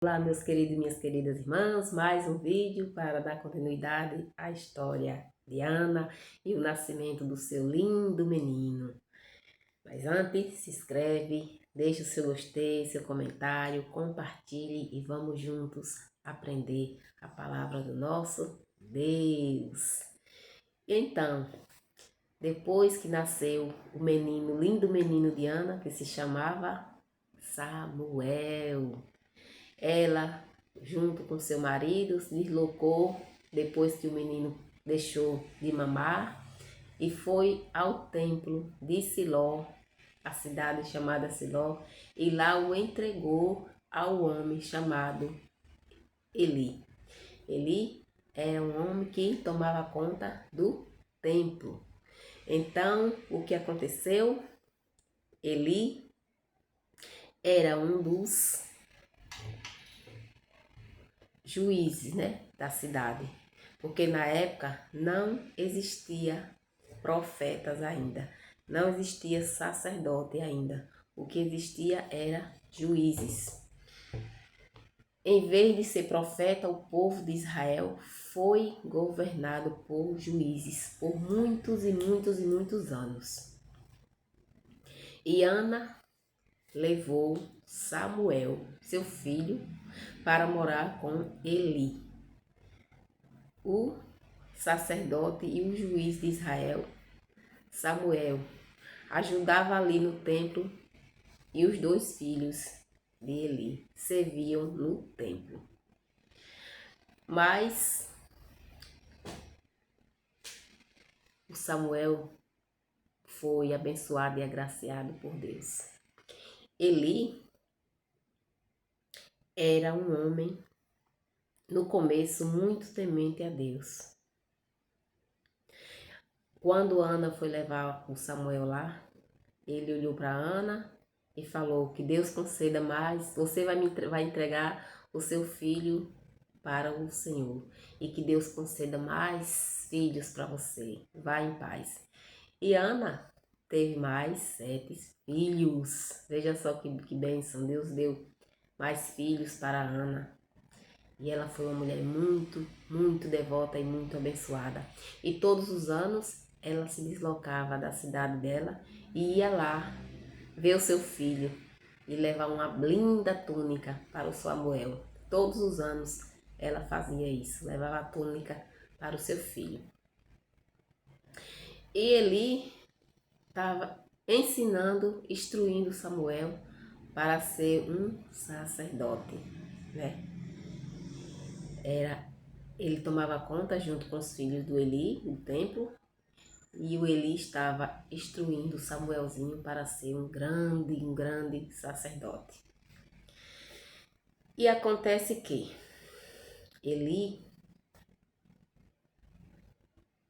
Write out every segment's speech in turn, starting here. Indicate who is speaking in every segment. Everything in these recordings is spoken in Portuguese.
Speaker 1: Olá, meus queridos e minhas queridas irmãs, mais um vídeo para dar continuidade à história de Ana e o nascimento do seu lindo menino. Mas antes, se inscreve, deixa o seu gostei, seu comentário, compartilhe e vamos juntos aprender a palavra do nosso Deus. Então, depois que nasceu o menino, o lindo menino de Ana, que se chamava Samuel, ela, junto com seu marido, se deslocou depois que o menino deixou de mamar e foi ao templo de Siló, a cidade chamada Siló, e lá o entregou ao homem chamado Eli. Eli era um homem que tomava conta do templo. Então, o que aconteceu? Eli era um dos juízes, da cidade, porque na época não existia profetas ainda, não existia sacerdote ainda, o que existia era juízes. Em vez de ser profeta, o povo de Israel foi governado por juízes por muitos e muitos e muitos anos. E Ana levou Samuel, seu filho, para morar com Eli. O sacerdote e o juiz de Israel, Samuel, ajudava ali no templo e os dois filhos de Eli serviam no templo. Mas o Samuel foi abençoado e agraciado por Deus. Eli era um homem, no começo, muito temente a Deus. Quando Ana foi levar o Samuel lá, ele olhou para Ana e falou que Deus conceda mais, você vai entregar o seu filho para o Senhor e que Deus conceda mais filhos para você, vá em paz. E Ana teve mais 7 filhos, veja só que bênção, Deus deu mais filhos para Ana. E ela foi uma mulher muito, muito devota e muito abençoada. E todos os anos ela se deslocava da cidade dela e ia lá ver o seu filho e levar uma linda túnica para o Samuel. Todos os anos ela fazia isso, levava a túnica para o seu filho. E Eli estava ensinando, instruindo Samuel para ser um sacerdote, Ele tomava conta junto com os filhos do Eli, do templo, e o Eli estava instruindo Samuelzinho para ser um grande sacerdote. E acontece que Eli,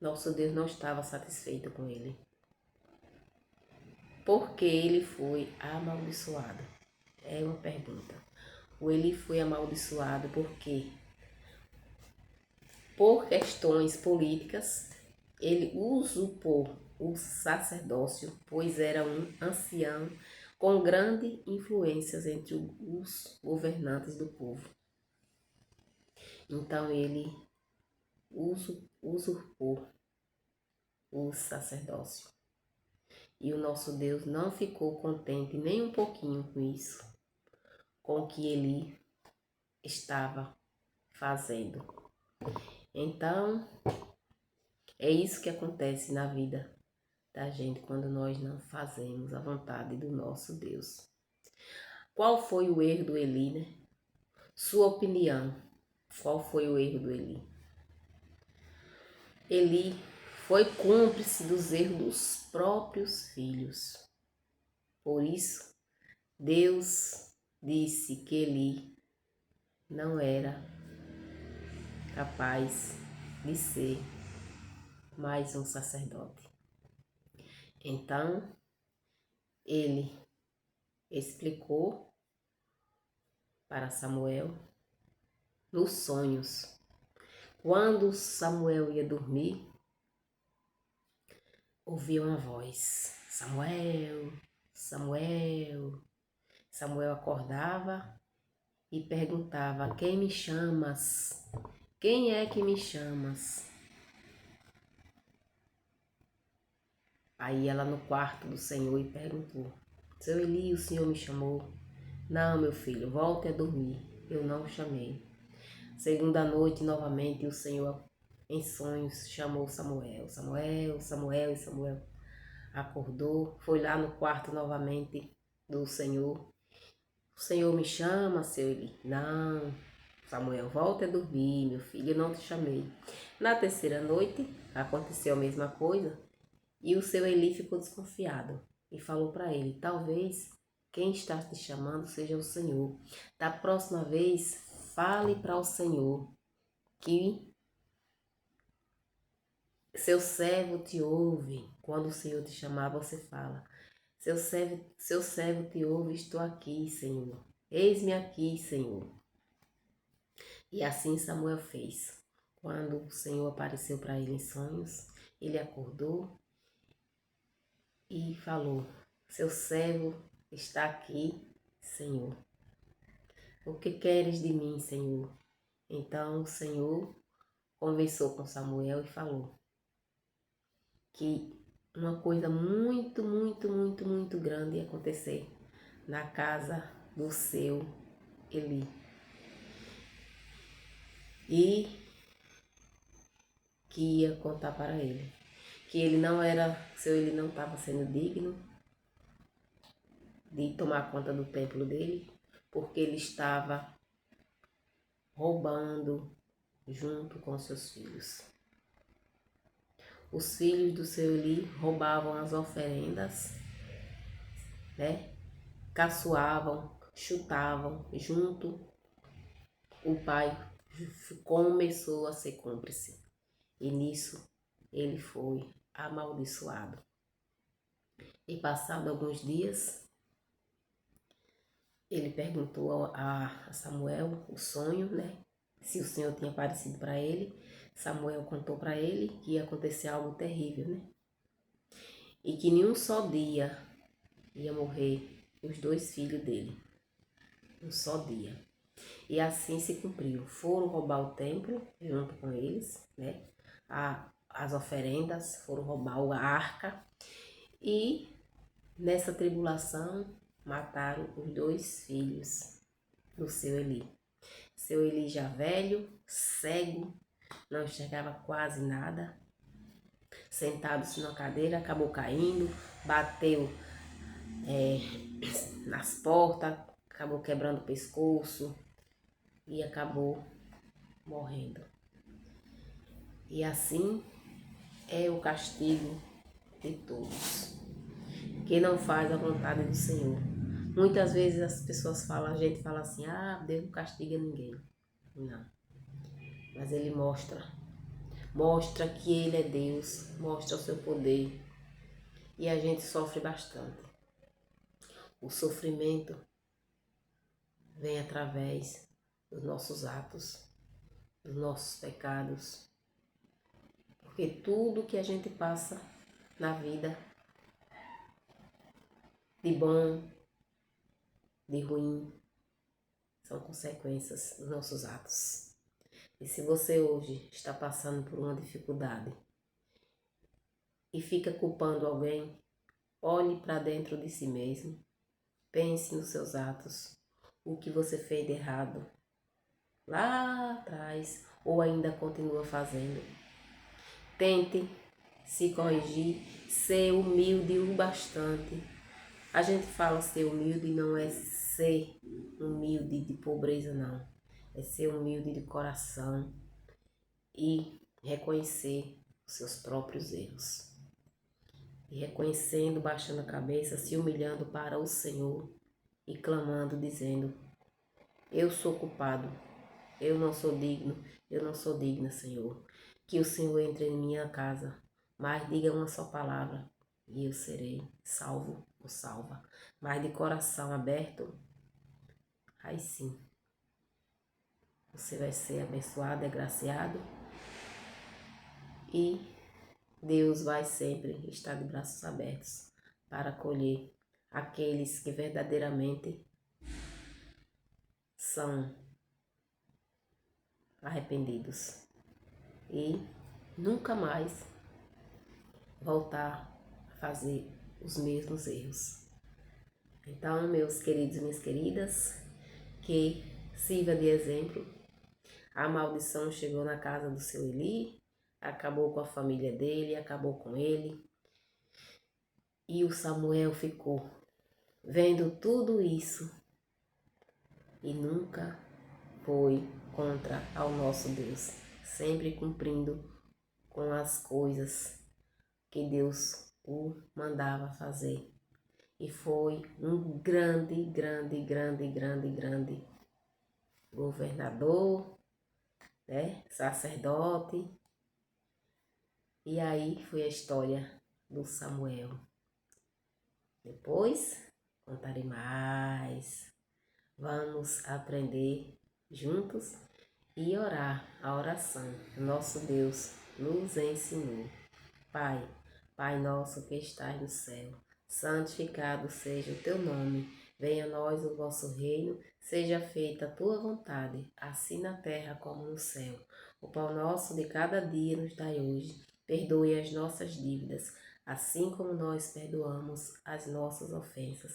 Speaker 1: nosso Deus, não estava satisfeito com ele, porque ele foi amaldiçoado. É uma pergunta. O Eli foi amaldiçoado porque, por questões políticas, ele usurpou o sacerdócio, pois era um ancião com grande influências entre os governantes do povo. Então ele usurpou o sacerdócio. E o nosso Deus não ficou contente nem um pouquinho com isso, com o que ele estava fazendo. Então, é isso que acontece na vida da gente quando nós não fazemos a vontade do nosso Deus. Qual foi o erro do Eli, Sua opinião, qual foi o erro do Eli? Eli foi cúmplice dos erros dos próprios filhos. Por isso, Deus disse que Eli não era capaz de ser mais um sacerdote. Então, ele explicou para Samuel nos sonhos. Quando Samuel ia dormir, ouvia uma voz: Samuel, Samuel. Samuel acordava e perguntava: quem me chamas? Quem é que me chamas? Aí ela no quarto do Senhor e perguntou: seu Eli, o Senhor me chamou? Não, meu filho, volte a dormir, eu não o chamei. Segunda noite, novamente, o Senhor, em sonhos, chamou Samuel. Samuel, Samuel, e Samuel acordou, foi lá no quarto novamente do Senhor. O Senhor me chama, seu Eli? Não, Samuel, volte a dormir, meu filho, eu não te chamei. Na terceira noite, aconteceu a mesma coisa e o seu Eli ficou desconfiado e falou para ele: talvez quem está te chamando seja o Senhor. Da próxima vez, fale para o Senhor que seu servo te ouve. Quando o Senhor te chamar, você fala: seu servo te ouve, estou aqui, Senhor. Eis-me aqui, Senhor. E assim Samuel fez. Quando o Senhor apareceu para ele em sonhos, ele acordou e falou: seu servo está aqui, Senhor. O que queres de mim, Senhor? Então o Senhor conversou com Samuel e falou que uma coisa muito grande ia acontecer na casa do seu Eli. E que ia contar para ele que ele não era, seu Eli não estava sendo digno de tomar conta do templo dele, porque ele estava roubando junto com seus filhos. Os filhos do seu Eli roubavam as oferendas, né? Caçoavam, chutavam junto. O pai começou a ser cúmplice e nisso ele foi amaldiçoado. E passado alguns dias, ele perguntou a Samuel o sonho, né? Se o Senhor tinha aparecido para ele. Samuel contou para ele que ia acontecer algo terrível, né? E que em um só dia ia morrer os dois filhos dele. Um só dia. E assim se cumpriu. Foram roubar o templo junto com eles, né? As oferendas, foram roubar a arca. E nessa tribulação mataram os dois filhos do seu Eli. Seu Eli já velho, cego, não enxergava quase nada. Sentado-se na cadeira, acabou caindo, bateu nas portas, acabou quebrando o pescoço e acabou morrendo. E assim é o castigo de todos, que não faz a vontade do Senhor. Muitas vezes as pessoas falam, a gente fala assim: ah, Deus não castiga ninguém. Não. Mas Ele mostra que Ele é Deus, mostra o seu poder. E a gente sofre bastante. O sofrimento vem através dos nossos atos, dos nossos pecados. Porque tudo que a gente passa na vida, de bom, de ruim, são consequências dos nossos atos. E se você hoje está passando por uma dificuldade e fica culpando alguém, olhe para dentro de si mesmo, pense nos seus atos, o que você fez de errado lá atrás ou ainda continua fazendo. Tente se corrigir, ser humilde o bastante. A gente fala ser humilde, não é ser humilde de pobreza, não. É ser humilde de coração e reconhecer os seus próprios erros. E reconhecendo, baixando a cabeça, se humilhando para o Senhor e clamando, dizendo: eu sou culpado, eu não sou digno, eu não sou digna, Senhor. Que o Senhor entre em minha casa, mas diga uma só palavra e eu serei salvo ou salva. Mas de coração aberto, aí sim, você vai ser abençoado, agraciado e Deus vai sempre estar de braços abertos para acolher aqueles que verdadeiramente são arrependidos e nunca mais voltar a fazer os mesmos erros. Então, meus queridos e minhas queridas, que sirva de exemplo. A maldição chegou na casa do seu Eli, acabou com a família dele, acabou com ele. E o Samuel ficou vendo tudo isso e nunca foi contra ao nosso Deus, sempre cumprindo com as coisas que Deus o mandava fazer. E foi um grande governador, né? Sacerdote. E aí foi a história do Samuel. Depois contarei mais. Vamos aprender juntos e orar a oração que nosso Deus nos ensinou. Pai nosso que estás no céu, santificado seja o teu nome. Venha a nós o vosso reino, seja feita a tua vontade, assim na terra como no céu. O pão nosso de cada dia nos dai hoje. Perdoe as nossas dívidas, assim como nós perdoamos as nossas ofensas.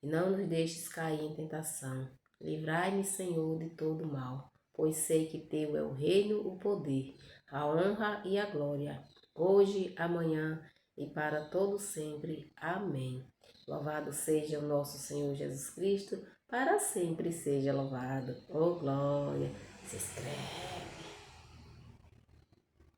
Speaker 1: E não nos deixes cair em tentação. Livrai-me, Senhor, de todo mal, pois sei que teu é o reino, o poder, a honra e a glória, hoje, amanhã e para todo sempre. Amém. Louvado seja o nosso Senhor Jesus Cristo, para sempre seja louvado. Oh glória! Se inscreve.